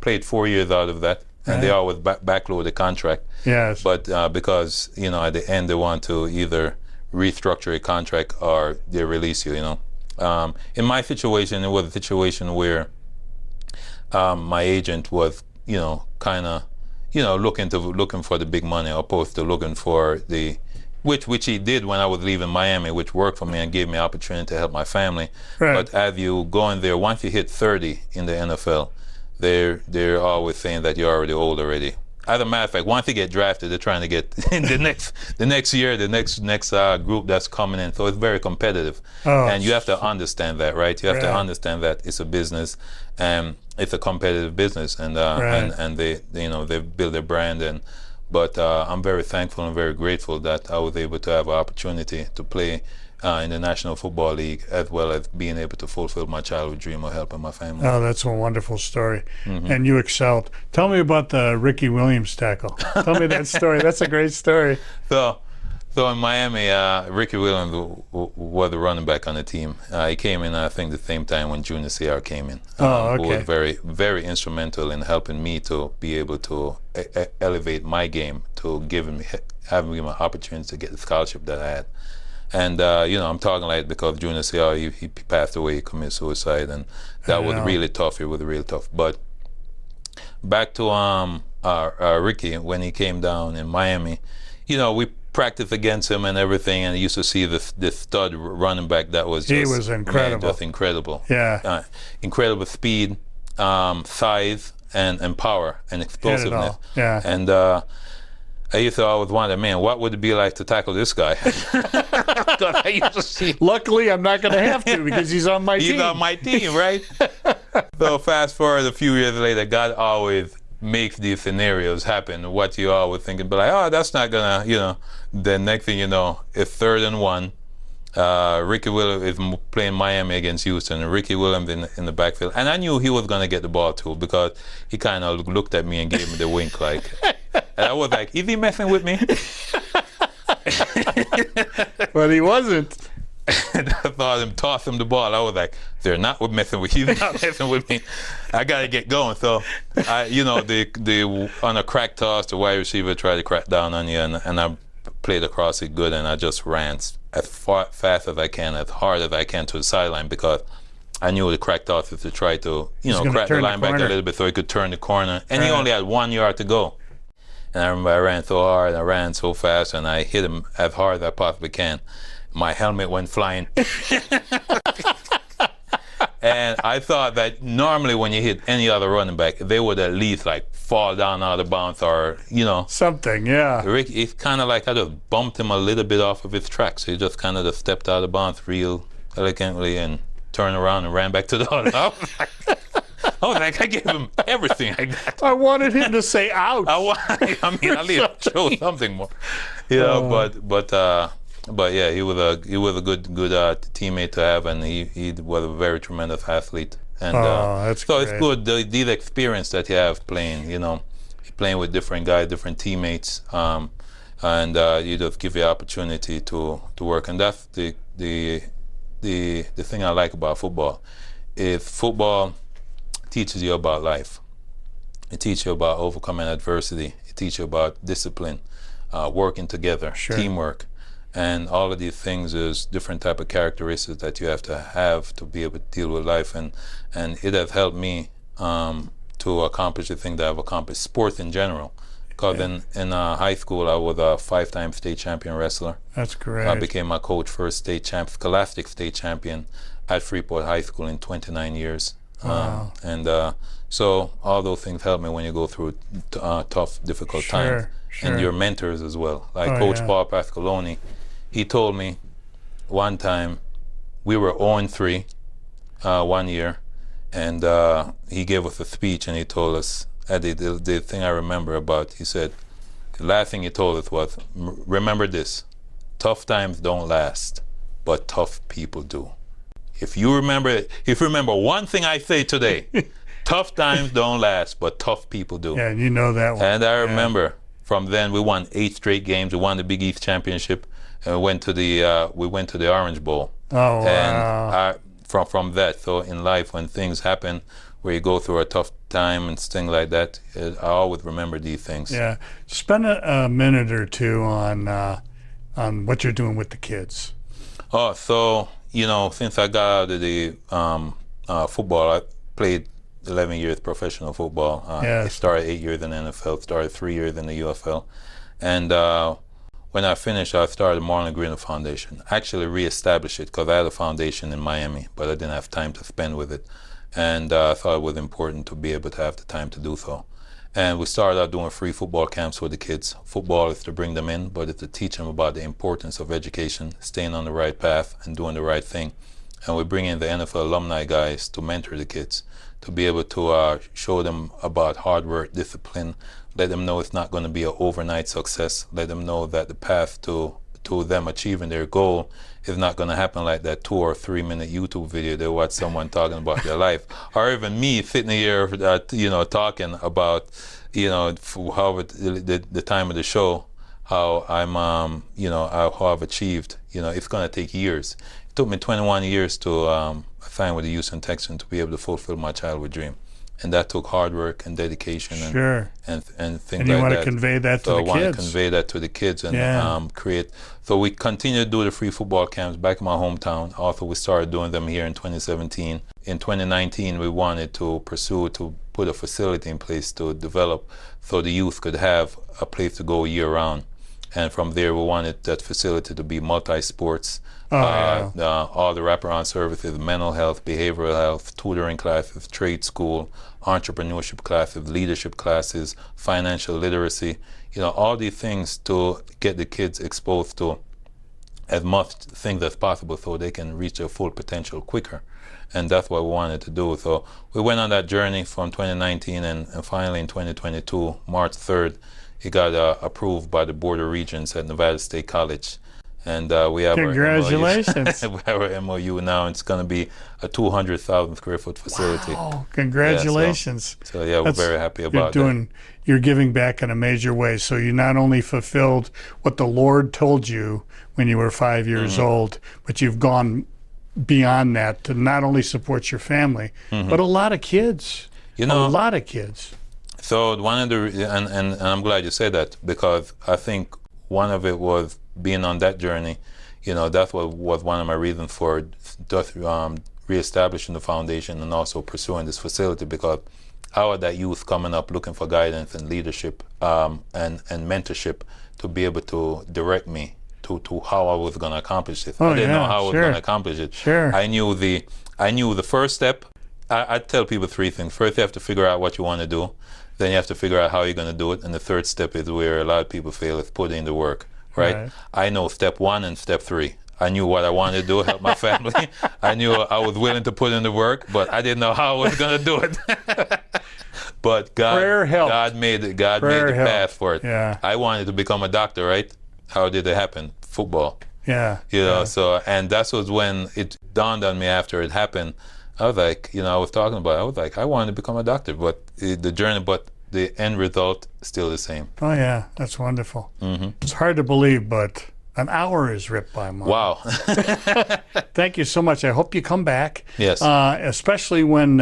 Played 4 years out of that. and they always backload the contract. Yes. But because, you know, at the end they want to either restructure a contract or they release you, you know. In my situation, it was a situation where my agent was, you know, kind of, you know, looking for the big money opposed to looking for the, which he did when I was leaving Miami, which worked for me and gave me opportunity to help my family. Right. But as you go in there, once you hit 30 in the NFL, they're always saying that you're already old already. As a matter of fact, once you get drafted, they're trying to get in the next year, the next group that's coming in. So it's very competitive, and you have to understand that, right? You have to understand that it's a business, and it's a competitive business, and and they, you know, they build their brand. But I'm very thankful and very grateful that I was able to have an opportunity to play in the National Football League, as well as being able to fulfill my childhood dream of helping my family. Oh, that's a wonderful story. And you excelled. Tell me about the Ricky Williams tackle. Tell me that story. That's a great story. So in Miami, Ricky Williams was the running back on the team. He came in, I think, the same time when Junior Seau came in. Who was very, very instrumental in helping me to be able to elevate my game, to having me an opportunity to get the scholarship that I had. And you know, I'm talking like because Junior Seau, he passed away, he committed suicide, and that was really tough. It was really tough. But back to Ricky, when he came down in Miami, you know, we practiced against him and everything, and I used to see this stud running back that was just, he was incredible. Man, just incredible. Yeah. Incredible speed, size, and power and explosiveness. Yeah. And I used to always wonder, man, what would it be like to tackle this guy? I used to see. Luckily, I'm not going to have to because he's on my team. He's on my team, right? So fast forward a few years later, God always makes these scenarios happen. What you always thinking, but like, oh, that's not gonna, you know. The next thing you know, it's 3rd and 1. Ricky Williams is playing Miami against Houston, and Ricky Williams in the backfield. And I knew he was gonna get the ball too because he kind of looked at me and gave me the wink, like. And I was like, is he messing with me? But he wasn't. I thought him toss him the ball. I was like, they're not messing with you. He's not messing with me. I gotta get going. So, you know, the on a crack toss, the wide receiver tried to crack down on you, and I played across it good, and I just ran as fast as I can, as hard as I can to the sideline because I knew the crack toss is to try to, you know, crack the linebacker a little bit so he could turn the corner, and he only had 1 yard to go. And I remember I ran so hard, I ran so fast, and I hit him as hard as I possibly can. My helmet went flying. And I thought that normally when you hit any other running back, they would at least like fall down out of bounds or, you know. Something, yeah. Rick, it's kind of like I just bumped him a little bit off of his tracks. He just kind of just stepped out of bounds real elegantly and turned around and ran back to the huddle. I was like, I gave him everything I got. I wanted him to say ouch. I mean, at least show something more. You know, but yeah, he was a good teammate to have, and he was a very tremendous athlete. And that's so great. it's good the experience that you have playing. You know, playing with different guys, different teammates, and you just give you opportunity to work. And that's the thing I like about football. Is football teaches you about life. It teaches you about overcoming adversity. It teaches you about discipline, working together, teamwork. And all of these things is different type of characteristics that you have to be able to deal with life, and it has helped me to accomplish the thing that I've accomplished. Sports in general, because in high school I was a 5-time state champion wrestler. That's great. I became my coach first scholastic state champion at Freeport High School in 29 years. Wow. So all those things help me when you go through tough, difficult times. And your mentors as well, like Coach Paul Pasqualoni. He told me one time we were 0-3 one year, and he gave us a speech, and he told us, the thing I remember about, he said, the last thing he told us was, remember this, tough times don't last, but tough people do. If you remember one thing I say today, tough times don't last, but tough people do. Yeah, you know that one. And I remember from then we won 8 straight games. We won the Big East Championship, and we went to the Orange Bowl. Oh, wow. And from that. So in life, when things happen where you go through a tough time and things like that, I always remember these things. Yeah. Spend a minute or two on what you're doing with the kids. Oh, so, since I got out of the football, I played 11 years professional football. Yes. I started 8 years in the NFL, started 3 years in the UFL. And when I finished, I started the Morlon Greenwood Foundation. I actually reestablished it because I had a foundation in Miami, but I didn't have time to spend with it. And I thought it was important to be able to have the time to do so. And we started out doing free football camps with the kids. Football is to bring them in, but it's to teach them about the importance of education, staying on the right path, and doing the right thing. And we bring in the NFL alumni guys to mentor the kids, to be able to show them about hard work, discipline, let them know it's not going to be an overnight success, let them know that the path to them achieving their goal is not going to happen like that 2 or 3 minute YouTube video they watch someone talking about their life, or even me sitting here, talking about, how the time of the show, how I'm, how I've achieved. It's going to take years. It took me 21 years to sign with the Houston Texans to be able to fulfill my childhood dream. And that took hard work and dedication and Sure. and things like that. And you want to convey that to the I want to kids. convey that to the kids and create. So we continue to do the free football camps back in my hometown. Also, we started doing them here in 2017. In 2019, we wanted to pursue to put a facility in place to develop so the youth could have a place to go year round. And from there, we wanted that facility to be multi-sports, all the wraparound services, mental health, behavioral health, tutoring classes, trade school, entrepreneurship classes, leadership classes, financial literacy, all these things to get the kids exposed to as much things as possible so they can reach their full potential quicker. And that's what we wanted to do. So we went on that journey from 2019 and finally in 2022, March 3rd, it got approved by the Board of Regents at Nevada State College. And we have Congratulations. we have our MOU now. It's going to be a 200,000 square foot facility. Wow, congratulations. Yeah, so we're very happy about that. You're giving back in a major way. So you not only fulfilled what the Lord told you when you were 5 years old, but you've gone beyond that to not only support your family, but a lot of kids. A lot of kids. So one of the, and I'm glad you said that, because I think one of it was being on that journey. That's what was one of my reasons for just reestablishing the foundation and also pursuing this facility, because I was that youth coming up looking for guidance and leadership and mentorship to be able to direct me to how I was going to accomplish it. I didn't know how I was going to accomplish it. Sure. I knew the first step. I tell people 3 things. First, you have to figure out what you want to do. Then you have to figure out how you're going to do it. And the third step is where a lot of people fail, is put in the work, right? I know step 1 and step 3. I knew what I wanted to do, help my family. I knew I was willing to put in the work, but I didn't know how I was going to do it. But God made the path for it. Yeah. I wanted to become a doctor, right? How did it happen? Football. Yeah. So, and that was when it dawned on me after it happened. I was like, I was talking about it. I was like, I wanted to become a doctor, but the end result still the same. Oh yeah, that's wonderful. It's hard to believe, but an hour is ripped by Mark. Wow. Thank you so much. I hope you come back. Yes. Especially when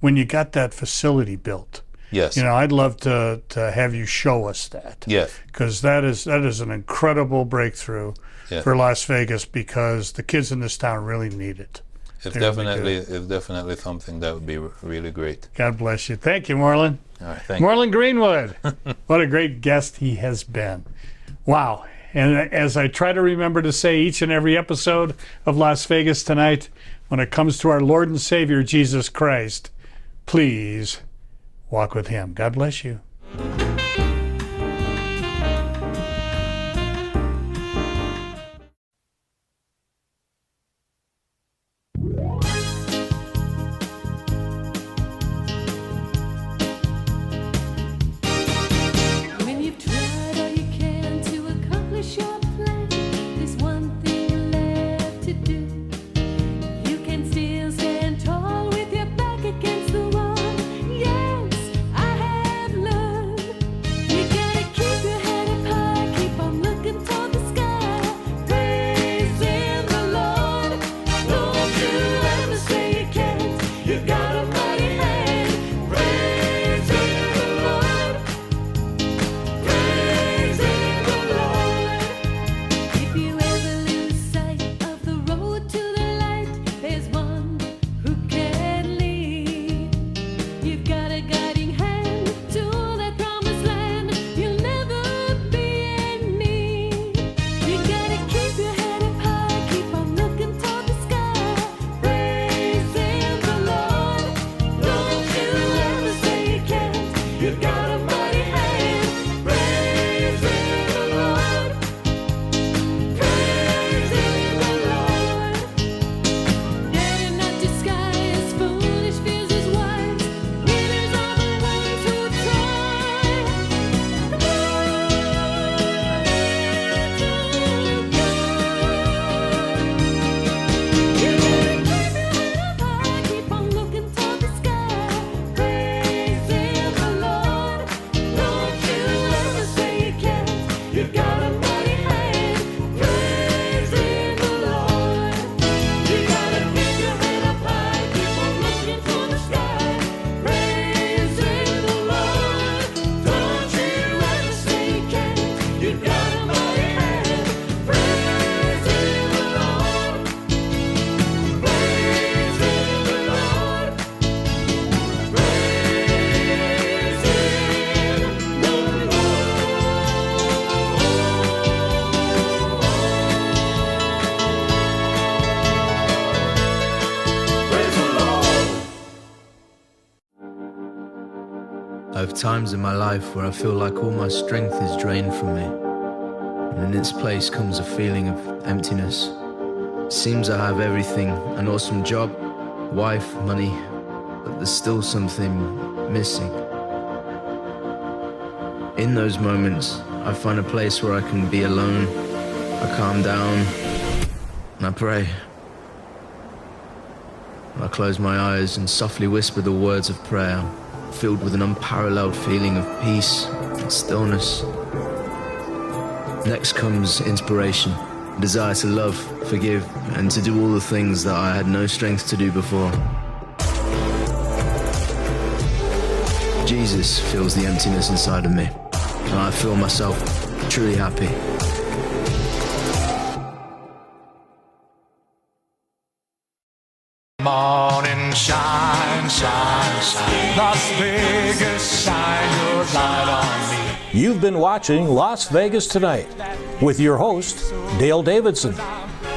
you got that facility built. Yes. I'd love to have you show us that. Yes. Because that is an incredible breakthrough for Las Vegas, because the kids in this town really need it. It's definitely something that would be really great. God bless you. Thank you, Morlon. All right, thank you. Morlon Greenwood. What a great guest he has been. Wow. And as I try to remember to say each and every episode of Las Vegas Tonight, when it comes to our Lord and Savior, Jesus Christ, please walk with him. God bless you. I have times in my life where I feel like all my strength is drained from me, and in its place comes a feeling of emptiness. Seems I have everything, an awesome job, wife, money, but there's still something missing. In those moments, I find a place where I can be alone. I calm down and I pray. I close my eyes and softly whisper the words of prayer, filled with an unparalleled feeling of peace and stillness. Next comes inspiration, a desire to love, forgive, and to do all the things that I had no strength to do before. Jesus fills the emptiness inside of me, and I feel myself truly happy. Morning, shine, shine, shine. Las Vegas, shine your light on me. You've been watching Las Vegas Tonight with your host, Dale Davidson.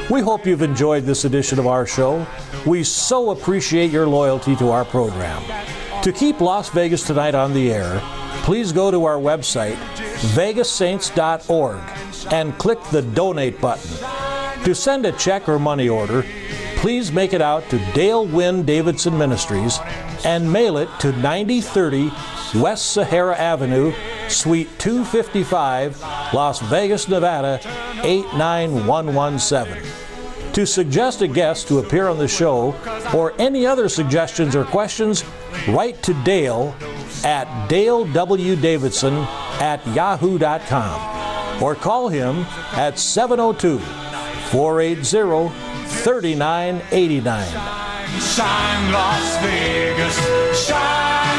We hope you've enjoyed this edition of our show. We so appreciate your loyalty to our program. To keep Las Vegas Tonight on the air, please go to our website, vegassaints.org, and click the Donate button. To send a check or money order, please make it out to Dale Wynn Davidson Ministries and mail it to 9030 West Sahara Avenue, Suite 255, Las Vegas, Nevada, 89117. To suggest a guest to appear on the show or any other suggestions or questions, write to Dale at dalewdavidson@yahoo.com or call him at 702-480-3989. Shine, Las Vegas, shine.